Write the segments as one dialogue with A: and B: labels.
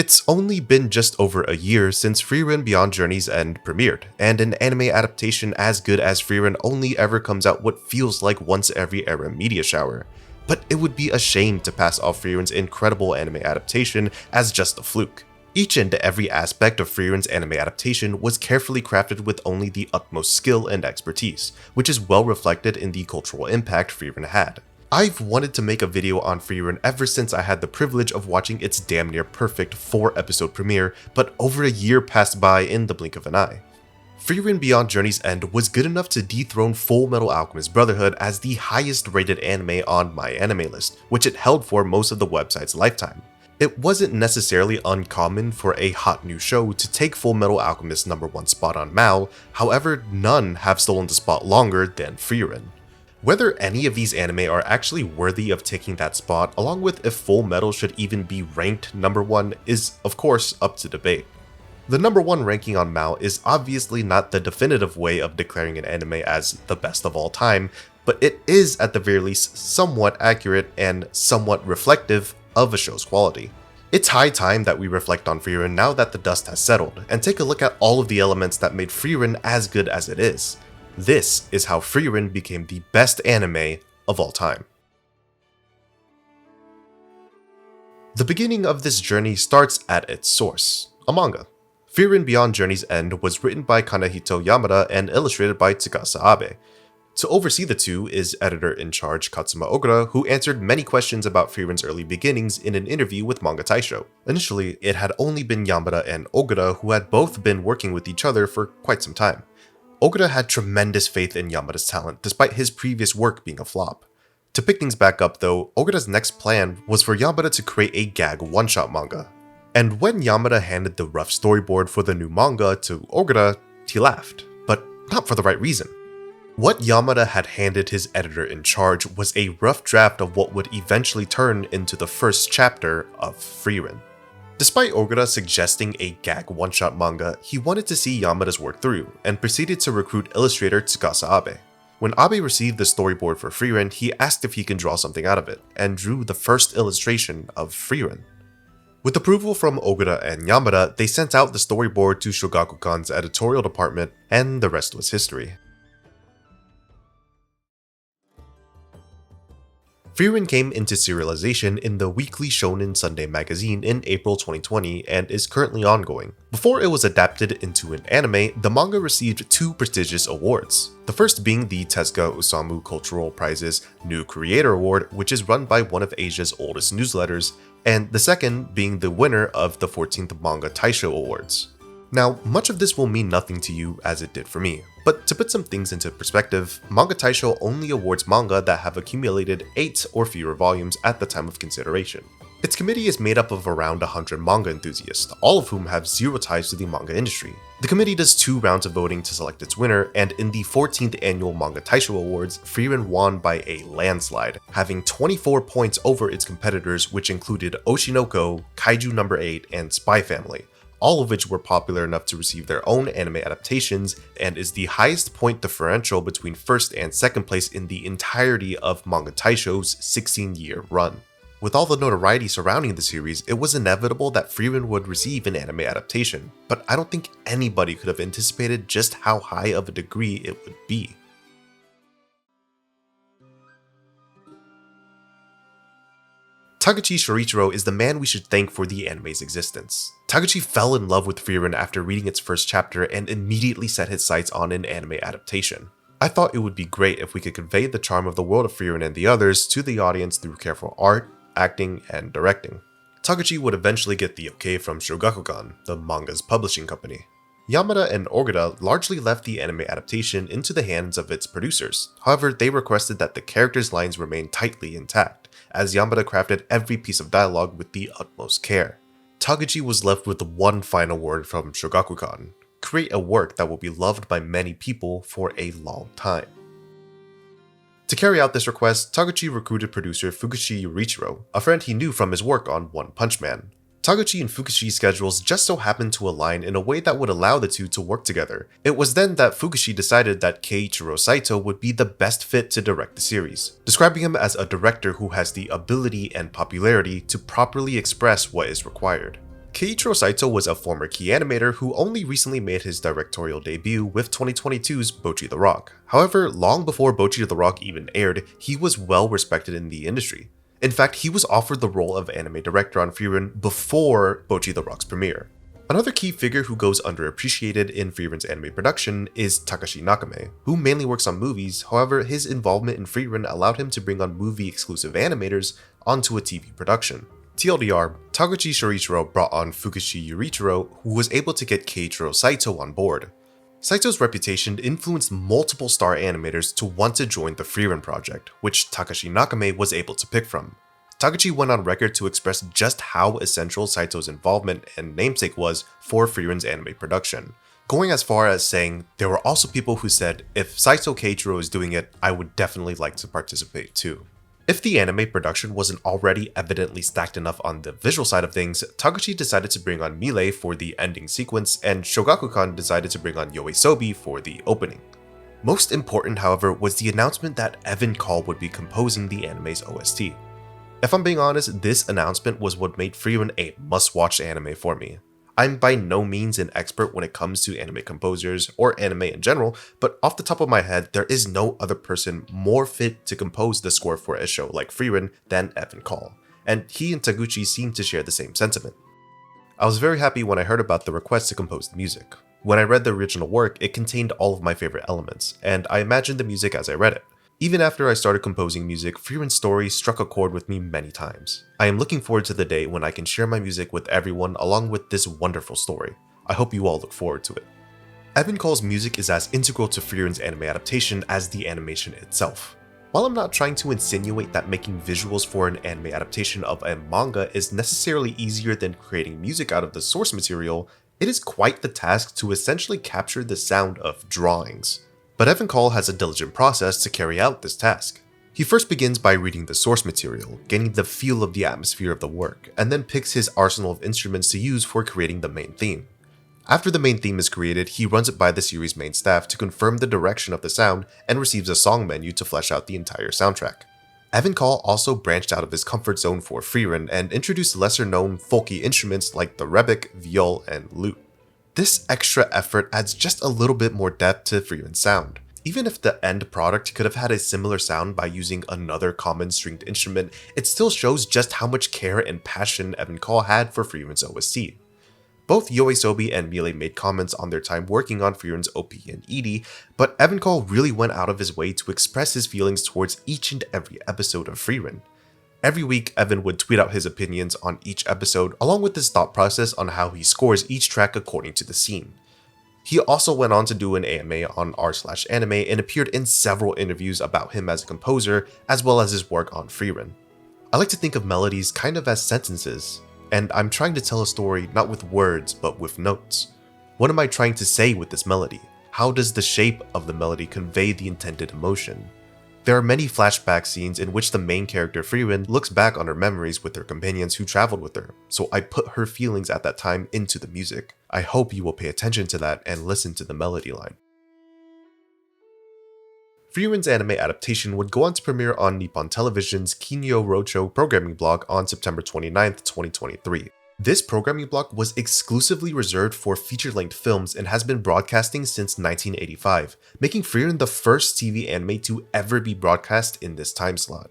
A: It's only been just over a year since Frieren Beyond Journey's End premiered, and an anime adaptation as good as Frieren only ever comes out what feels like once every era media shower. But it would be a shame to pass off Frieren's incredible anime adaptation as just a fluke. Each and every aspect of Frieren's anime adaptation was carefully crafted with only the utmost skill and expertise, which is well reflected in the cultural impact Frieren had. I've wanted to make a video on Frieren ever since I had the privilege of watching its damn near perfect 4-episode premiere, but over a year passed by in the blink of an eye. Frieren Beyond Journey's End was good enough to dethrone Full Metal Alchemist Brotherhood as the highest rated anime on my anime list, which it held for most of the website's lifetime. It wasn't necessarily uncommon for a hot new show to take Full Metal Alchemist's #1 spot on MAL, however none have stolen the spot longer than Frieren. Whether any of these anime are actually worthy of taking that spot, along with if Full Metal should even be ranked #1, is of course up to debate. The #1 ranking on MAL is obviously not the definitive way of declaring an anime as the best of all time, but it is at the very least somewhat accurate and somewhat reflective of a show's quality. It's high time that we reflect on Frieren now that the dust has settled, and take a look at all of the elements that made Frieren as good as it is. This is how Frieren became the best anime of all time. The beginning of this journey starts at its source, a manga. Frieren Beyond Journey's End was written by Kanehito Yamada and illustrated by Tsukasa Abe. To oversee the two is editor-in-charge Katsuma Ogura, who answered many questions about Frieren's early beginnings in an interview with Manga Taisho. Initially, it had only been Yamada and Ogura who had both been working with each other for quite some time. Ogura had tremendous faith in Yamada's talent, despite his previous work being a flop. To pick things back up though, Ogura's next plan was for Yamada to create a gag one-shot manga. And when Yamada handed the rough storyboard for the new manga to Ogura, he laughed, but not for the right reason. What Yamada had handed his editor-in-charge was a rough draft of what would eventually turn into the first chapter of Frieren. Despite Ogura suggesting a gag one-shot manga, he wanted to see Yamada's work through, and proceeded to recruit illustrator Tsukasa Abe. When Abe received the storyboard for Frieren, he asked if he can draw something out of it, and drew the first illustration of Frieren. With approval from Ogura and Yamada, they sent out the storyboard to Shogakukan's editorial department, and the rest was history. Frieren came into serialization in the Weekly Shonen Sunday magazine in April 2020 and is currently ongoing. Before it was adapted into an anime, the manga received 2 prestigious awards. The first being the Tezuka Osamu Cultural Prize's New Creator Award, which is run by one of Asia's oldest newsletters, and the second being the winner of the 14th Manga Taisho Awards. Now, much of this will mean nothing to you as it did for me, but to put some things into perspective, Manga Taisho only awards manga that have accumulated 8 or fewer volumes at the time of consideration. Its committee is made up of around 100 manga enthusiasts, all of whom have zero ties to the manga industry. The committee does 2 rounds of voting to select its winner, and in the 14th annual Manga Taisho Awards, Frieren won by a landslide, having 24 points over its competitors, which included Oshinoko, Kaiju No. 8, and Spy Family, all of which were popular enough to receive their own anime adaptations, and is the highest point differential between first and second place in the entirety of Manga Taisho's 16-year run. With all the notoriety surrounding the series, it was inevitable that Frieren would receive an anime adaptation, but I don't think anybody could have anticipated just how high of a degree it would be. Taguchi Shorichiro is the man we should thank for the anime's existence. Taguchi fell in love with Frieren after reading its first chapter and immediately set his sights on an anime adaptation. I thought it would be great if we could convey the charm of the world of Frieren and the others to the audience through careful art, acting, and directing. Taguchi would eventually get the okay from Shogakukan, the manga's publishing company. Yamada and Ogura largely left the anime adaptation into the hands of its producers. However, they requested that the characters' lines remain tightly intact, as Yamada crafted every piece of dialogue with the utmost care. Taguchi was left with one final word from Shogakukan: create a work that will be loved by many people for a long time. To carry out this request, Taguchi recruited producer Fukushi Yurichiro, a friend he knew from his work on One Punch Man. Taguchi and Fukushi's schedules just so happened to align in a way that would allow the two to work together. It was then that Fukushi decided that Keiichiro Saito would be the best fit to direct the series, describing him as a director who has the ability and popularity to properly express what is required. Keiichiro Saito was a former key animator who only recently made his directorial debut with 2022's Bocchi the Rock. However, long before Bocchi the Rock even aired, he was well respected in the industry. In fact, he was offered the role of anime director on Frieren before Bocchi the Rock's premiere. Another key figure who goes underappreciated in Frieren's anime production is Takashi Nakame, who mainly works on movies. However, his involvement in Frieren allowed him to bring on movie-exclusive animators onto a TV production. TLDR, Taguchi Shorichiro brought on Fukushi Yurichiro, who was able to get Keiichiro Saito on board. Saito's reputation influenced multiple star animators to want to join the Frieren project, which Takashi Nakame was able to pick from. Taguchi went on record to express just how essential Saito's involvement and namesake was for Frieren's anime production, going as far as saying there were also people who said, if Saito Keiichiro is doing it, I would definitely like to participate too. If the anime production wasn't already evidently stacked enough on the visual side of things, Taguchi decided to bring on Mile for the ending sequence, and Shogakukan decided to bring on Yoasobi for the opening. Most important, however, was the announcement that Evan Call would be composing the anime's OST. If I'm being honest, this announcement was what made Frieren a must-watch anime for me. I'm by no means an expert when it comes to anime composers or anime in general, but off the top of my head, there is no other person more fit to compose the score for a show like Frieren than Evan Call, and he and Taguchi seem to share the same sentiment. I was very happy when I heard about the request to compose the music. When I read the original work, it contained all of my favorite elements, and I imagined the music as I read it. Even after I started composing music, Frieren's story struck a chord with me many times. I am looking forward to the day when I can share my music with everyone along with this wonderful story. I hope you all look forward to it. Evan Call's music is as integral to Frieren's anime adaptation as the animation itself. While I'm not trying to insinuate that making visuals for an anime adaptation of a manga is necessarily easier than creating music out of the source material, it is quite the task to essentially capture the sound of drawings. But Evan Call has a diligent process to carry out this task. He first begins by reading the source material, gaining the feel of the atmosphere of the work, and then picks his arsenal of instruments to use for creating the main theme. After the main theme is created, he runs it by the series' main staff to confirm the direction of the sound and receives a song menu to flesh out the entire soundtrack. Evan Call also branched out of his comfort zone for Frieren and introduced lesser-known folky instruments like the rebec, viol, and lute. This extra effort adds just a little bit more depth to Frieren's sound. Even if the end product could have had a similar sound by using another common stringed instrument, it still shows just how much care and passion Evan Call had for Frieren's OST. Both Yoasobi and Mile made comments on their time working on Frieren's OP and ED, but Evan Call really went out of his way to express his feelings towards each and every episode of Frieren. Every week, Evan would tweet out his opinions on each episode, along with his thought process on how he scores each track according to the scene. He also went on to do an AMA on r/anime and appeared in several interviews about him as a composer, as well as his work on Frieren. I like to think of melodies kind of as sentences, and I'm trying to tell a story not with words, but with notes. What am I trying to say with this melody? How does the shape of the melody convey the intended emotion? There are many flashback scenes in which the main character Frieren looks back on her memories with her companions who traveled with her, so I put her feelings at that time into the music. I hope you will pay attention to that and listen to the melody line. Frieren's anime adaptation would go on to premiere on Nippon Television's Kinyo Rocho programming block on September 29, 2023. This programming block was exclusively reserved for feature-length films and has been broadcasting since 1985, making Frieren the first TV anime to ever be broadcast in this time slot.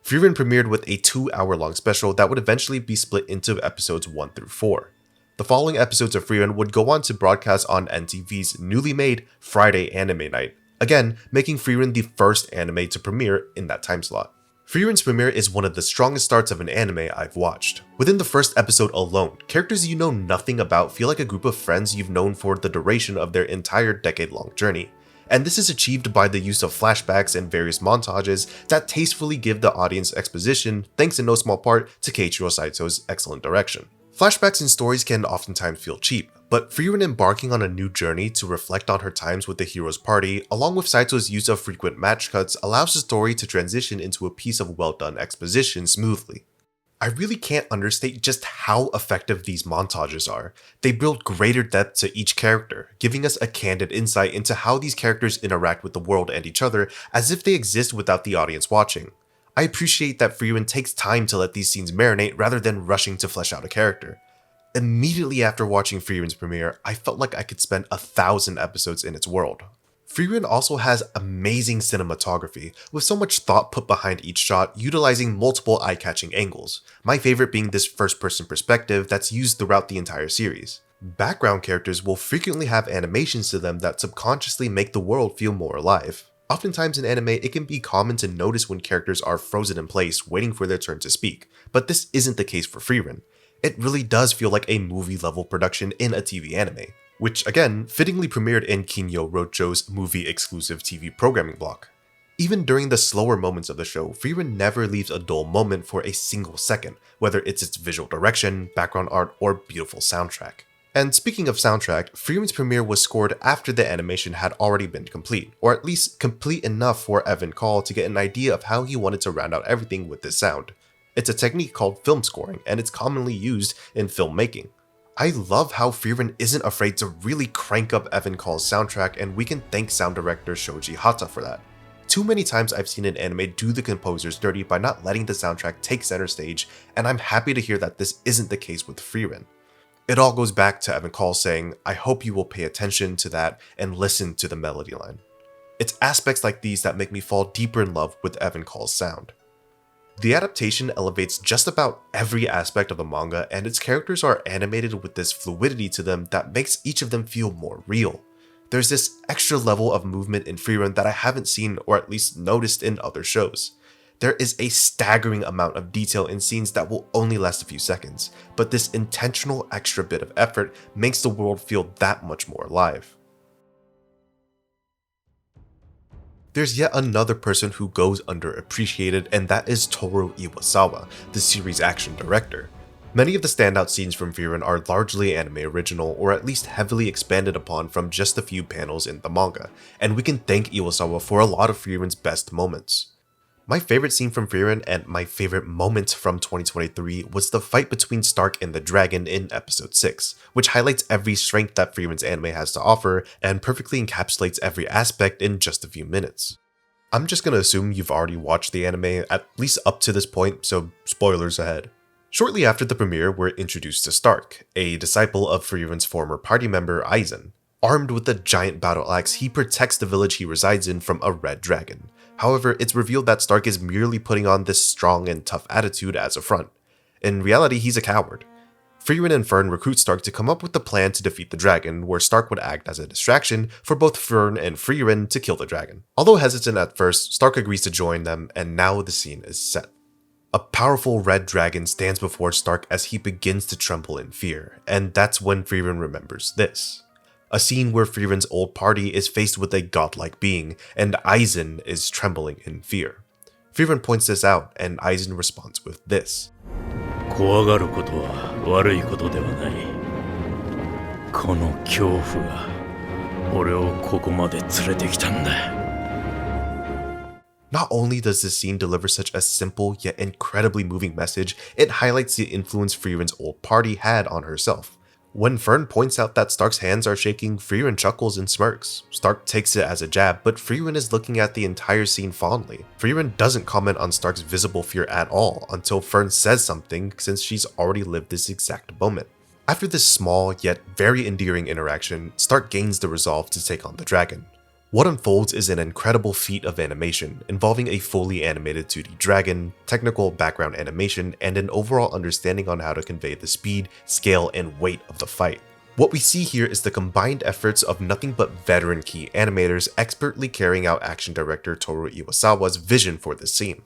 A: Frieren premiered with a 2-hour-long special that would eventually be split into episodes 1 through 4. The following episodes of Frieren would go on to broadcast on NTV's newly made Friday Anime Night, again making Frieren the first anime to premiere in that time slot. Frieren's premiere is one of the strongest starts of an anime I've watched. Within the first episode alone, characters you know nothing about feel like a group of friends you've known for the duration of their entire decade-long journey. And this is achieved by the use of flashbacks and various montages that tastefully give the audience exposition, thanks in no small part to Keiichiro Saito's excellent direction. Flashbacks in stories can oftentimes feel cheap, but Frieren embarking on a new journey to reflect on her times with the hero's party, along with Saito's use of frequent match cuts, allows the story to transition into a piece of well-done exposition smoothly. I really can't understate just how effective these montages are. They build greater depth to each character, giving us a candid insight into how these characters interact with the world and each other as if they exist without the audience watching. I appreciate that Frieren takes time to let these scenes marinate rather than rushing to flesh out a character. Immediately after watching Frieren's premiere, I felt like I could spend 1,000 episodes in its world. Frieren also has amazing cinematography, with so much thought put behind each shot, utilizing multiple eye-catching angles, my favorite being this first-person perspective that's used throughout the entire series. Background characters will frequently have animations to them that subconsciously make the world feel more alive. Oftentimes in anime, it can be common to notice when characters are frozen in place, waiting for their turn to speak, but this isn't the case for Frieren. It really does feel like a movie-level production in a TV anime, which again, fittingly premiered in Kinyo Rocho's movie-exclusive TV programming block. Even during the slower moments of the show, Frieren never leaves a dull moment for a single second, whether it's its visual direction, background art, or beautiful soundtrack. And speaking of soundtrack, Frieren's premiere was scored after the animation had already been complete, or at least complete enough for Evan Call to get an idea of how he wanted to round out everything with this sound. It's a technique called film scoring, and it's commonly used in filmmaking. I love how Frieren isn't afraid to really crank up Evan Call's soundtrack, and we can thank sound director Shoji Hata for that. Too many times I've seen an anime do the composers dirty by not letting the soundtrack take center stage, and I'm happy to hear that this isn't the case with Frieren. It all goes back to Evan Call saying, "I hope you will pay attention to that and listen to the melody line." It's aspects like these that make me fall deeper in love with Evan Call's sound. The adaptation elevates just about every aspect of the manga, and its characters are animated with this fluidity to them that makes each of them feel more real. There's this extra level of movement in Frieren that I haven't seen or at least noticed in other shows. There is a staggering amount of detail in scenes that will only last a few seconds, but this intentional extra bit of effort makes the world feel that much more alive. There's yet another person who goes underappreciated, and that is Toru Iwasawa, the series' action director. Many of the standout scenes from Frieren are largely anime original, or at least heavily expanded upon from just a few panels in the manga, and we can thank Iwasawa for a lot of Frieren's best moments. My favorite scene from Frieren and my favorite moment from 2023 was the fight between Stark and the dragon in episode 6, which highlights every strength that Frieren's anime has to offer and perfectly encapsulates every aspect in just a few minutes. I'm just gonna assume you've already watched the anime, at least up to this point, so spoilers ahead. Shortly after the premiere, we're introduced to Stark, a disciple of Frieren's former party member Aizen. Armed with a giant battle axe, he protects the village he resides in from a red dragon. However, it's revealed that Stark is merely putting on this strong and tough attitude as a front. In reality, he's a coward. Frieren and Fern recruit Stark to come up with the plan to defeat the dragon, where Stark would act as a distraction for both Fern and Frieren to kill the dragon. Although hesitant at first, Stark agrees to join them, and now the scene is set. A powerful red dragon stands before Stark as he begins to tremble in fear, and that's when Frieren remembers this. A scene where Frieren's old party is faced with a godlike being, and Aizen is trembling in fear. Frieren points this out, and Aizen responds with this.
B: 怖がることは悪いことではない。この恐怖が俺をここまで連れてきたんだ。
A: Not only does this scene deliver such a simple yet incredibly moving message, it highlights the influence Frieren's old party had on herself. When Fern points out that Stark's hands are shaking, Frieren chuckles and smirks. Stark takes it as a jab, but Frieren is looking at the entire scene fondly. Frieren doesn't comment on Stark's visible fear at all until Fern says something, since she's already lived this exact moment. After this small yet very endearing interaction, Stark gains the resolve to take on the dragon. What unfolds is an incredible feat of animation, involving a fully animated 2D dragon, technical background animation, and an overall understanding on how to convey the speed, scale, and weight of the fight. What we see here is the combined efforts of nothing but veteran key animators expertly carrying out action director Toru Iwasawa's vision for this scene.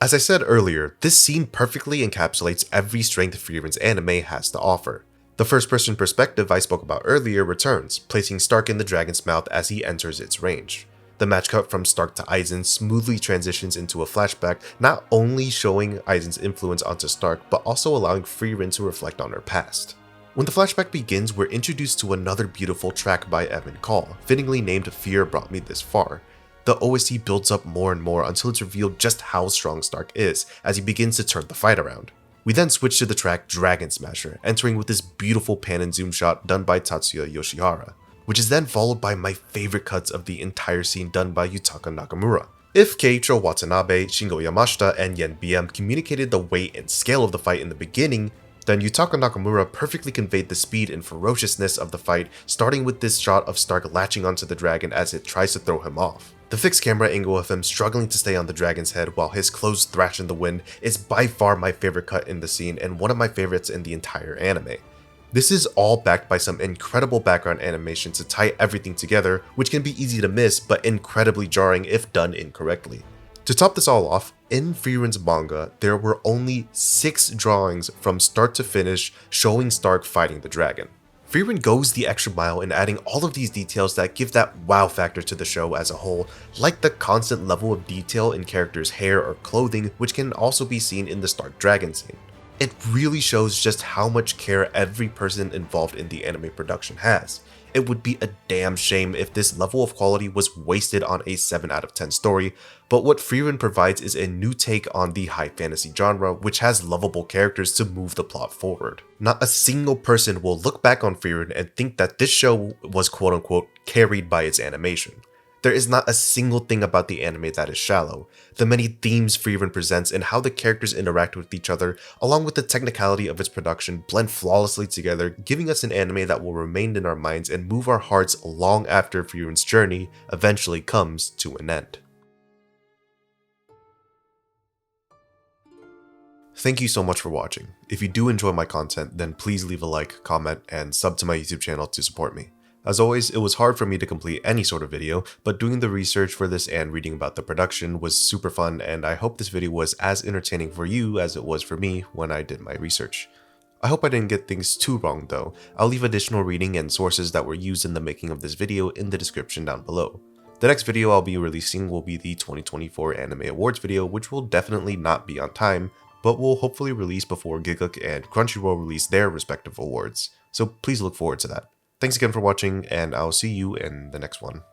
A: As I said earlier, this scene perfectly encapsulates every strength Frieren's anime has to offer. The first-person perspective I spoke about earlier returns, placing Stark in the dragon's mouth as he enters its range. The match cut from Stark to Aizen smoothly transitions into a flashback, not only showing Aizen's influence onto Stark, but also allowing Frieren to reflect on her past. When the flashback begins, we're introduced to another beautiful track by Evan Call, fittingly named Fear Brought Me This Far. The OST builds up more and more until it's revealed just how strong Stark is, as he begins to turn the fight around. We then switch to the track Dragon Smasher, entering with this beautiful pan and zoom shot done by Tatsuya Yoshihara, which is then followed by my favorite cuts of the entire scene done by Yutaka Nakamura. If Keiichiro Watanabe, Shingo Yamashita, and Yen BM communicated the weight and scale of the fight in the beginning, Then Yutaka Nakamura perfectly conveyed the speed and ferociousness of the fight, starting with this shot of Stark latching onto the dragon as it tries to throw him off. The fixed camera angle of him struggling to stay on the dragon's head while his clothes thrash in the wind is by far my favorite cut in the scene and one of my favorites in the entire anime. This is all backed by some incredible background animation to tie everything together, which can be easy to miss but incredibly jarring if done incorrectly. To top this all off, in Frieren's manga, there were only 6 drawings from start to finish showing Stark fighting the dragon. Frieren goes the extra mile in adding all of these details that give that wow factor to the show as a whole, like the constant level of detail in characters' hair or clothing, which can also be seen in the Stark dragon scene. It really shows just how much care every person involved in the anime production has. It would be a damn shame if this level of quality was wasted on a 7 out of 10 story, but what Frieren provides is a new take on the high fantasy genre, which has lovable characters to move the plot forward. Not a single person will look back on Frieren and think that this show was quote unquote carried by its animation. There is not a single thing about the anime that is shallow. The many themes Frieren presents and how the characters interact with each other, along with the technicality of its production, blend flawlessly together, giving us an anime that will remain in our minds and move our hearts long after Frieren's journey eventually comes to an end. Thank you so much for watching. If you do enjoy my content, then please leave a like, comment, and sub to my YouTube channel to support me. As always, it was hard for me to complete any sort of video, but doing the research for this and reading about the production was super fun, and I hope this video was as entertaining for you as it was for me when I did my research. I hope I didn't get things too wrong though. I'll leave additional reading and sources that were used in the making of this video in the description down below. The next video I'll be releasing will be the 2024 Anime Awards video, which will definitely not be on time, but will hopefully release before Gigguk and Crunchyroll release their respective awards, so please look forward to that. Thanks again for watching, and I'll see you in the next one.